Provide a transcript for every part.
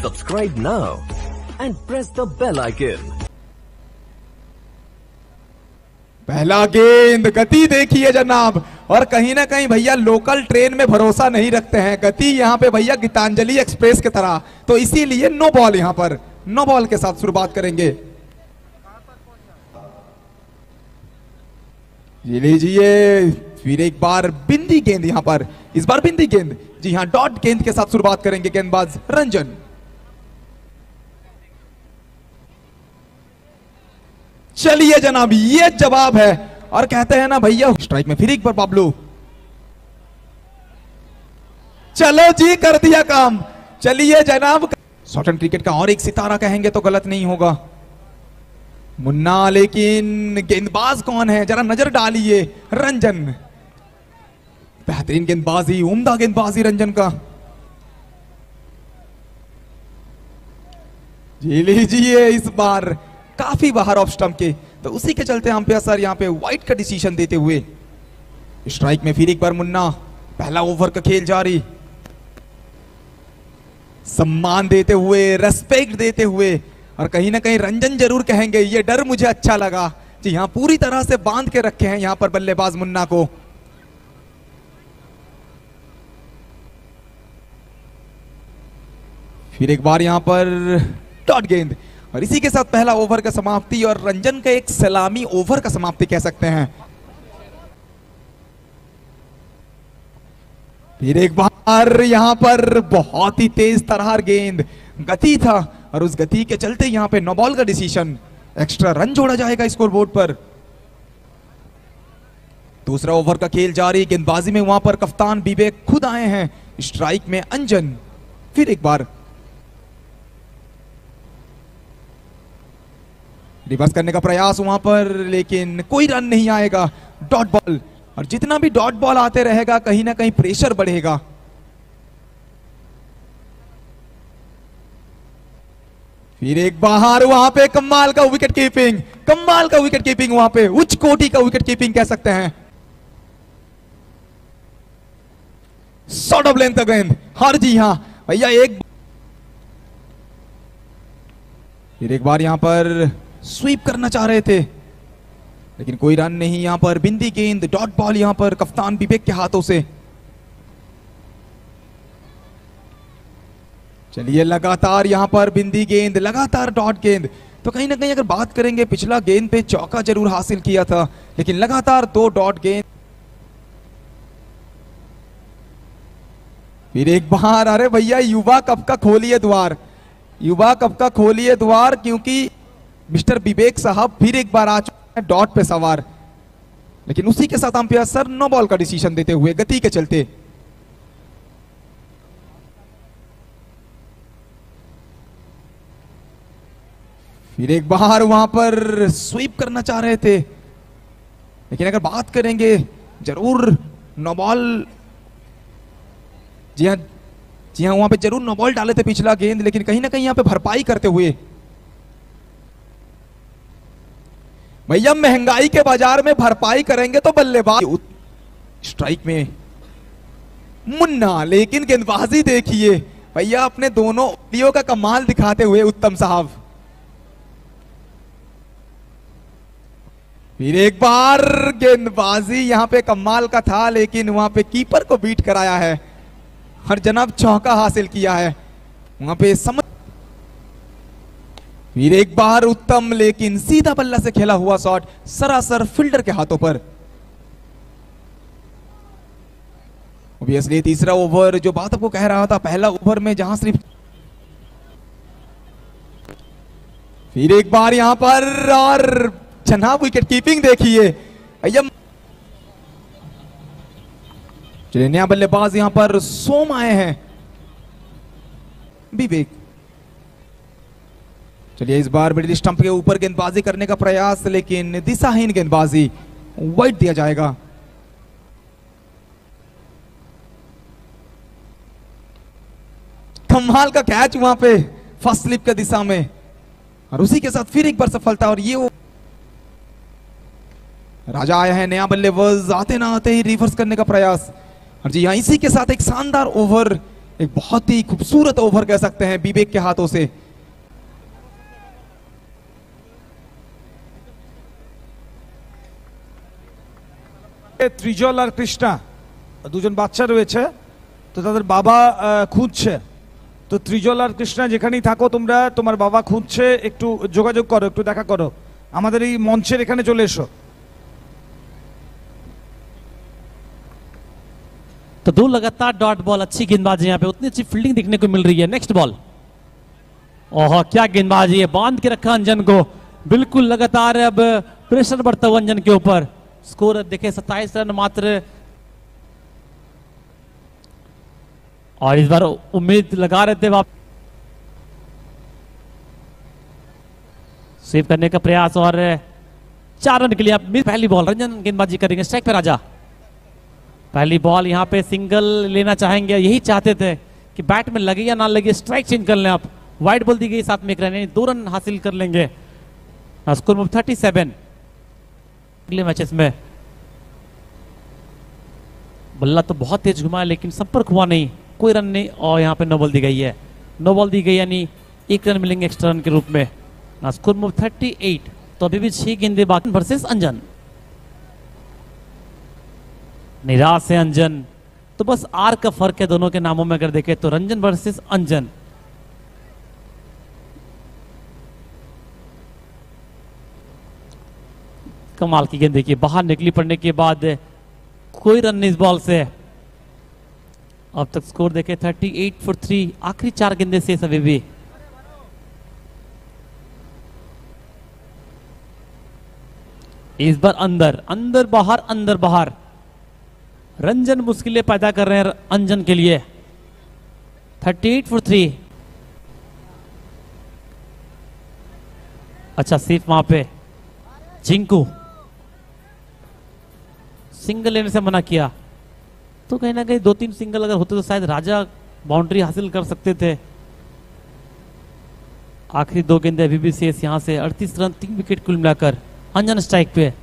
Subscribe now and press the bell icon. पहला गेंद, गति देखिए जनाब। और कहीं ना कहीं भैया लोकल ट्रेन में भरोसा नहीं रखते हैं, गति यहाँ पे भैया गीतांजलि एक्सप्रेस की तरह, तो इसीलिए नो बॉल, यहाँ पर नो बॉल के साथ शुरुआत करेंगे। ये लीजिए फिर एक बार बिंदी गेंद, यहाँ पर इस बार बिंदी गेंद, जी हाँ, डॉट गेंद के साथ शुरुआत करेंगे गेंदबाज रंजन। चलिए जनाब, ये जवाब है। और कहते हैं ना भैया, स्ट्राइक में फिर एक बार बाबलू। चलो जी, कर दिया काम। चलिए जनाब, शॉर्ट एंड क्रिकेट का और एक सितारा कहेंगे तो गलत नहीं होगा, मुन्ना। लेकिन गेंदबाज कौन है जरा नजर डालिए, रंजन। बेहतरीन गेंदबाजी, उम्दा गेंदबाजी रंजन का। जी लीजिए, इस बार काफी बाहर ऑफ स्टंप के, तो उसी के चलते अंपायर सर यहाँ पे वाइड का डिसीजन देते हुए। स्ट्राइक में फिर एक बार मुन्ना। पहला ओवर का खेल जारी, सम्मान देते हुए, रेस्पेक्ट देते हुए, और कहीं ना कहीं रंजन जरूर कहेंगे ये डर मुझे अच्छा लगा। जी हाँ, पूरी तरह से बांध के रखे हैं यहाँ पर बल्लेबाज मुन्ना को। फिर एक बार यहाँ पर डॉट गेंद, और इसी के साथ पहला ओवर का समाप्ति, और रंजन का एक सलामी ओवर का समाप्ति कह सकते हैं। फिर एक बार यहां पर बहुत ही तेज तरार गेंद, गति था, और उस गति के चलते यहां पे नो बॉल का डिसीजन। एक्स्ट्रा रन जोड़ा जाएगा स्कोर बोर्ड पर। दूसरा ओवर का खेल जारी, गेंदबाजी में वहां पर कप्तान विवेक खुद आए हैं। स्ट्राइक में अंजन। फिर एक बार रिवर्स करने का प्रयास वहां पर, लेकिन कोई रन नहीं आएगा। डॉट बॉल, और जितना भी डॉट बॉल आते रहेगा कहीं ना कहीं प्रेशर बढ़ेगा। फिर एक बाहर, वहां पे कमाल का विकेट कीपिंग, कमाल का विकेट कीपिंग, वहां पे उच्च कोटि का विकेट कीपिंग कह सकते हैं। शॉर्ट ऑफ लेंथ का गेंद, हर जी हां भैया, एक फिर एक बार यहां पर स्वीप करना चाह रहे थे, लेकिन कोई रन नहीं। यहां पर बिंदी गेंद, डॉट बॉल यहां पर कप्तान विवेक के हाथों से। चलिए, लगातार यहां पर बिंदी गेंद, लगातार डॉट गेंद, तो कहीं ना कहीं अगर बात करेंगे, पिछला गेंद पे चौका जरूर हासिल किया था, लेकिन लगातार 2 डॉट गेंद। फिर एक बार, अरे भैया युवा कप का खोलिए द्वार, युवा कप का खोलिए द्वार, क्योंकि मिस्टर विवेक साहब फिर एक बार आ चुके हैं डॉट पे सवार। लेकिन उसी के साथ अंपायर सर नो बॉल का डिसीजन देते हुए, गति के चलते। फिर एक बार वहां पर स्वीप करना चाह रहे थे, लेकिन अगर बात करेंगे जरूर नो बॉल। जी हाँ, वहां पे जरूर नो बॉल डाले थे पिछला गेंद, लेकिन कहीं ना कहीं यहां पे भरपाई करते हुए। भैया महंगाई के बाजार में भरपाई करेंगे तो बल्लेबाज। स्ट्राइक में मुन्ना, लेकिन गेंदबाजी देखिए भैया, अपने दोनों उंगलियों का कमाल दिखाते हुए उत्तम साहब। फिर एक बार गेंदबाजी यहां पे कमाल का था, लेकिन वहां पे कीपर को बीट कराया है, और जनाब चौका हासिल किया है वहां पे समझ। फिर एक बार उत्तम, लेकिन सीधा बल्ला से खेला हुआ शॉट सरासर फील्डर के हाथों पर। ऑब्वियसली तीसरा ओवर, जो बात आपको कह रहा था, पहला ओवर में जहां सिर्फ। फिर एक बार यहां पर, और जनाब विकेट कीपिंग देखिए भैया। चलिए, नया बल्लेबाज यहां पर सोम आए हैं, विवेक। चलिए, इस बार मिडिल स्टंप के ऊपर गेंदबाजी करने का प्रयास, लेकिन दिशाहीन गेंदबाजी, वाइड दिया जाएगा। कमाल का कैच वहां पे फर्स्ट स्लिप के दिशा में, और उसी के साथ फिर एक बार सफलता। और ये राजा आया है, नया बल्लेबाज, आते ना आते ही रिवर्स करने का प्रयास। और जी हाँ, इसी के साथ एक शानदार ओवर एक बहुत ही खूबसूरत ओवर कह सकते हैं विवेक के हाथों से। त्रिजल और कृष्णा দুজন বাচ্চা রয়েছে, তো তাদের বাবা খুঁজছে। তো त्रिजल আর কৃষ্ণা যেখানেই থাকো তোমরা, তোমার বাবা খুঁজছে, একটু যোগাযোগ করো, একটু দেখা করো, আমাদের এই মঞ্চের এখানে চলে এসো। तो 2 लगातार डॉट बॉल, अच्छी गेंदबाजी यहाँ पे, उतनी अच्छी फील्डिंग देखने को मिल रही है। नेक्स्ट बॉल, ओह क्या गेंदबाजी है, बांध के रखा अंजन को, बिल्कुल लगातार अब प्रेशर बढ़ता हुआ अंजन के ऊपर। स्कोर देखे 27 रन मात्र, और इस बार उम्मीद लगा रहे थे वापस सेव करने का प्रयास, और 4 रन के लिए आप पहली बॉल रंजन गेंदबाजी करेंगे, स्ट्राइक पे राजा। पहली बॉल यहाँ पे सिंगल लेना चाहेंगे, यही चाहते थे कि बैट में लगे या ना लगे स्ट्राइक चेंज कर लें। आप वाइड बॉल दी गई, साथ में 1 रन, 2 रन हासिल कर लेंगे। स्कोर में 37। अगले मैचेस में बल्ला तो बहुत तेज घुमा है, लेकिन संपर्क हुआ नहीं, कोई रन नहीं, और यहाँ पे नो बॉल दी गई है। नो बॉल दी गई यानी 1 रन मिलेंगे एक्स्ट्रा रन के रूप में। स्कोर में 38। तो अभी भी 6 गेंदे बाकी वर्सेस अंजन। निराश है अंजन, तो बस आर का फर्क है दोनों के नामों में अगर देखें तो, रंजन वर्सेस अंजन। कमाल की गेंद देखिए, बाहर निकली पड़ने के बाद कोई रन नहीं इस बॉल से। अब तक स्कोर देखे 38 फॉर 3, आखिरी 4 गेंदे शेष अभी भी। इस बार अंदर अंदर बाहर, अंदर बाहर, रंजन मुश्किलें पैदा कर रहे हैं अंजन के लिए। 38 फॉर 3। अच्छा सिर्फ वहां पे जिंकू सिंगल लेने से मना किया, तो कहीं ना कहीं 2-3 सिंगल अगर होते तो शायद राजा बाउंड्री हासिल कर सकते थे। आखिरी 2 गेंदे अभी भी शेष, यहां से 38 रन, 3 विकेट कुल मिलाकर। अंजन स्ट्राइक पे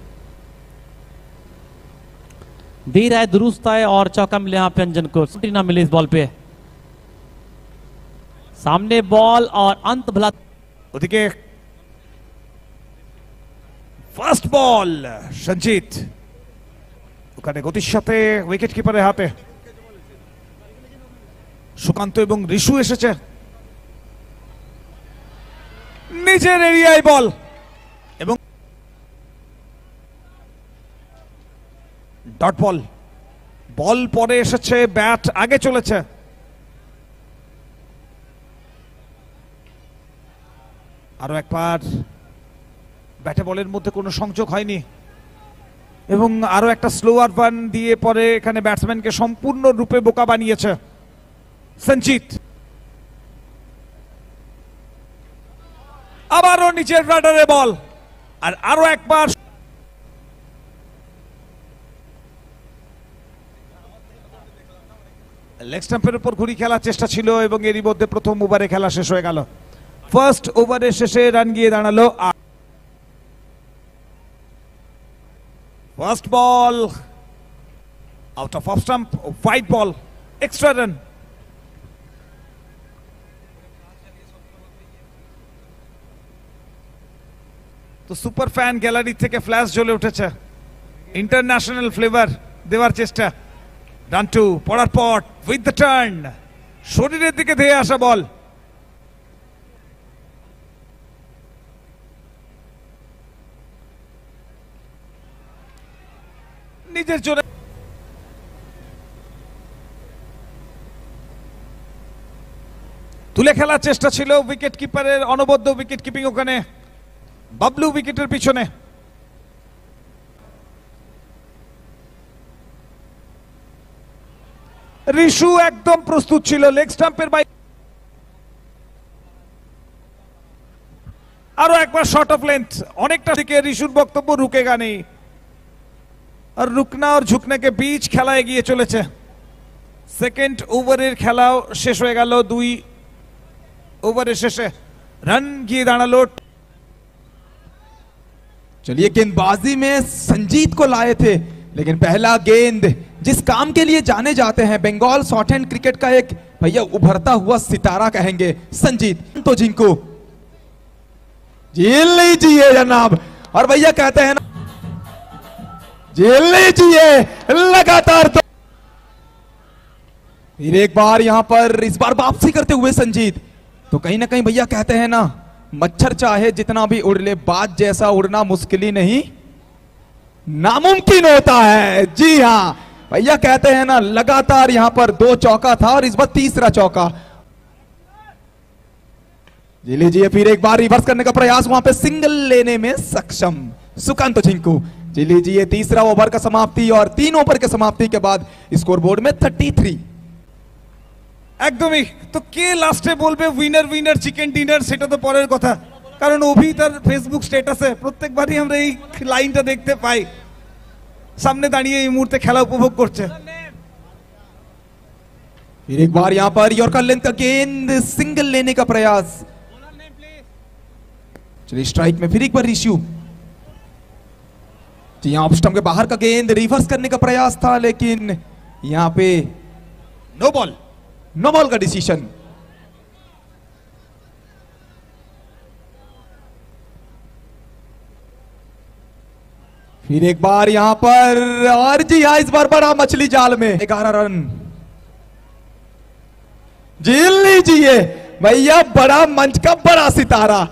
दे रहा है, दुरुस्त है, और चौका मिले यहाँ पे अंजन को, छुट्टी ना मिले इस बॉल पे। सामने बॉल और अंत भला। ওদিকে ফার্স্ট বল সঞ্জিত, ওখানে গতির সাথে উইকেট কিপারের হাতে। সুকান্ত এবং ঋষু এসেছে, নিজের এরিয়ায় বল, এবং ডট বল। বল পরে এসেছে, ব্যাট আগে চলেছে। আরো একবার ব্যাটে বলের মধ্যে কোনো সংযোগ হয়নি, এবং আরো একটা স্লোয়ার বান দিয়ে পরে এখানে ব্যাটসম্যানকে সম্পূর্ণরূপে বোকা বানিয়েছে সঞ্জিত। আবারও নিচের রাডারে বল, আর আরো একবার লেগ স্টাম্পের উপর ঘুরি খেলার চেষ্টা ছিল, এবং এরই মধ্যে প্রথম ওভারে খেলা শেষ হয়ে গেল। ফার্স্ট ওভারের শেষে রান গিয়ে দাঁড়ালো। First ball out of off stump, white ball, extra run. তো সুপার ফ্যান গ্যালারি থেকে ফ্ল্যাশ জ্বলে উঠেছে, ইন্টারন্যাশনাল ফ্লেভার দেওয়ার চেষ্টা। রান 2 পড়ার পর উইথ দ্য টার্ন, শরীরের দিকে ধেয়ে আসা বল। নিজের জোরে তুলে খেলার চেষ্টা ছিল উইকেট কিপারের, অনবদ্য উইকেট কিপিং ওখানে, বাবলু উইকেটের পিছনে। ঋষু একদম প্রস্তুত ছিল, লেগ স্টাম্পের বাইরে। আরো একবার শর্ট অফ লেন্থ, অনেকটা দিকে। ঋষুর বক্তব্য রুকেগা নেই, আর রুকনা और झुकने के बीच খেলা এগিয়ে চলেছে। সেকেন্ড ওভারের খেলাও শেষ হয়ে গেল, 2 ওভারের শেষে রান গিয়ে দাঁড়ালো। चलिए गेंदबाजी में संजीत को लाए थे, लेकिन पहला गेंद जिस काम के लिए जाने जाते हैं, बंगाल शॉर्ट हैंड क्रिकेट का एक भैया उभरता हुआ सितारा कहेंगे संजीत तो जिनको जेल लीजिए जनाब। और भैया कहते हैं ना जेल लीजिए लगातार। तो फिर एक बार यहां पर इस बार वापसी करते हुए संजीत, तो कहीं ना कहीं भैया कहते हैं ना मच्छर चाहे जितना भी उड़ ले, बात जैसा उड़ना मुश्किल ही नहीं नामुमकिन होता है। जी हां भैया कहते हैं ना, लगातार यहां पर 2 चौका था और इस बार तीसरा चौका। जी लीजिए, फिर एक बार रिवर्स करने का प्रयास, वहां पे सिंगल लेने में सक्षम सुकांत झिंकू। जी लीजिए, तीसरा ओवर का समाप्ति और 3 ओवर के समाप्ति के बाद स्कोर बोर्ड में 33। একদমই। তো কে লাস্টে বলবে উইনার উইনার চিকেন ডিনার, সেটা তো পরের কথা, কারণ অভি তার ফেসবুক স্ট্যাটাসে প্রত্যেকবারই আমরা এই লাইনটা দেখতে পাই, সামনে দাঁড়িয়ে এই মুহূর্তে খেলা উপভোগ করছে। फिर एक बार यहां पर यॉर्कर लेंथ का गेंद, सिंगल लेने का प्रयास। चलिए स्ट्राइक में फिर एक बार ऋषु। जी यहां ऑफ स्टंप के बाहर का गेंद, रिवर्स करने का प्रयास था, लेकिन यहां पे नो बॉल का डिसीजन। फिर एक बार यहां पर, और जी हाँ इस बार बड़ा मछली जाल में 11 रन। झेल लीजिए भैया, बड़ा मंच का बड़ा सितारा।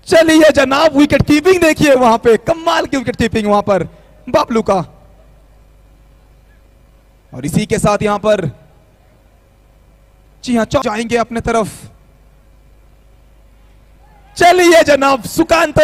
चलिए जनाब, विकेट कीपिंग देखिए, वहां पे कमाल की विकेट कीपिंग वहां पर बाबलू का। और इसी के साथ यहां पर जी हाँ जाएंगे अपने तरफ। चलिए जनाब, सुकांत